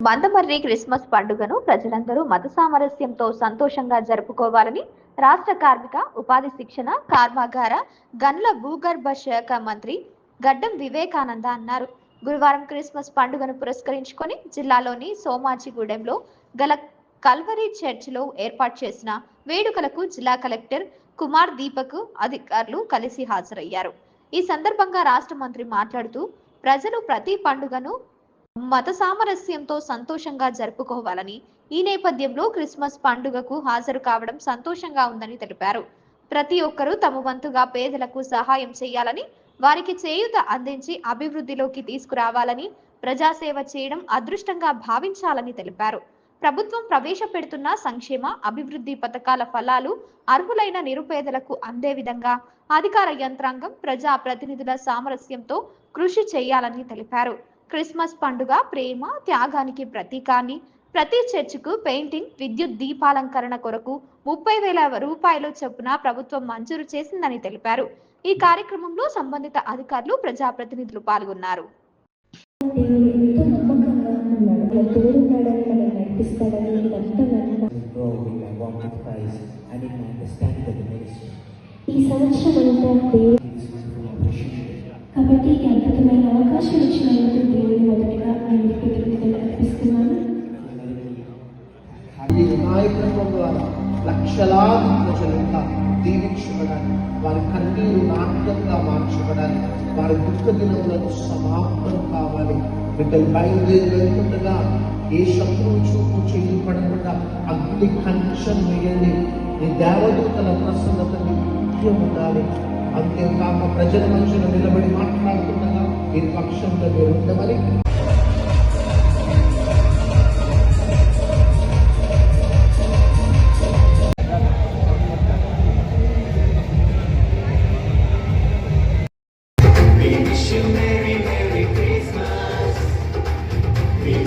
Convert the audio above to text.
Mandamarri Christmas పండుగను ప్రజలందరూ మత సామరస్యంతో సంతోషంగా జరుపుకోవాలని రాష్ట్ర కార్మిక ఉపాధి శిక్షణ కర్మాగార గనుల భూగర్భ శాఖ మంత్రి గడ్డం వివేకానంద అన్నారు. గురువారం క్రిస్మస్ పండుగను పురస్కరించుకొని జిల్లాలోని సోమాజిగూడెంలో గల కల్వరీ చర్చిలో ఏర్పాటు చేసిన వేడుకలకు జిల్లా కలెక్టర్ కుమార్ దీపక్ అధికారులు కలిసి హాజరయ్యారు. ఈ సందర్భంగా రాష్ట్ర మంత్రి మాట్లాడుతూ ప్రజలు ప్రతి పండుగను మత సామరస్యంతో సంతోషంగా జరుపుకోవాలని, ఈ నేపథ్యంలో క్రిస్మస్ పండుగకు హాజరు కావడం సంతోషంగా ఉందని తెలిపారు. ప్రతి ఒక్కరూ తమ వంతుగా పేదలకు సహాయం చేయాలని, వారికి చేయూత అందించి అభివృద్ధిలోకి తీసుకురావాలని, ప్రజాసేవ చేయడం అదృష్టంగా భావించాలని తెలిపారు. ప్రభుత్వం ప్రవేశపెడుతున్న సంక్షేమ అభివృద్ధి పథకాల ఫలాలు అర్హులైన నిరుపేదలకు అందే విధంగా అధికార యంత్రాంగం ప్రజా ప్రతినిధుల సామరస్యంతో కృషి చేయాలని తెలిపారు. క్రిస్మస్ పండుగ ప్రేమ త్యాగానికి ప్రతీకాన్ని ప్రతి చర్చికు పెయింటింగ్ విద్యుత్ దీపాలంకరణ కొరకు 30,000 రూపాయలు చొప్పున ప్రభుత్వం మంజూరు చేసిందని తెలిపారు. ఈ కార్యక్రమంలో సంబంధిత అధికారులు ప్రజాప్రతినిధులు పాల్గొన్నారు. కాబట్టి ఈ అద్భుతమైన అవకాశం ఇచ్చినందుకు దేవుని మొదటిగా నేను కృతజ్ఞతలు అర్పిస్తున్నాను. ఈ నాయకత్వం ద్వారా లక్షలాది ప్రజలంతా దీవించబడాలి, వారి కన్నీరు నాట్యంగా మార్చబడాలి, వారి దుఃఖ దినములను సమాప్తం కావాలి. బిడ్డలు బయలుదేరి వెళ్తుండగా ఏ శత్రువు చూపు చేయబడకుండా అగ్ని కంచం వేయండి. ఈ దేవదూతల ప్రసన్నత నిత్యం ఉండాలి. అంతేకాక ప్రజల మధ్యలో నిలబడి మాట్లాడుతుండగా ఈ పక్షంలో ఉండమని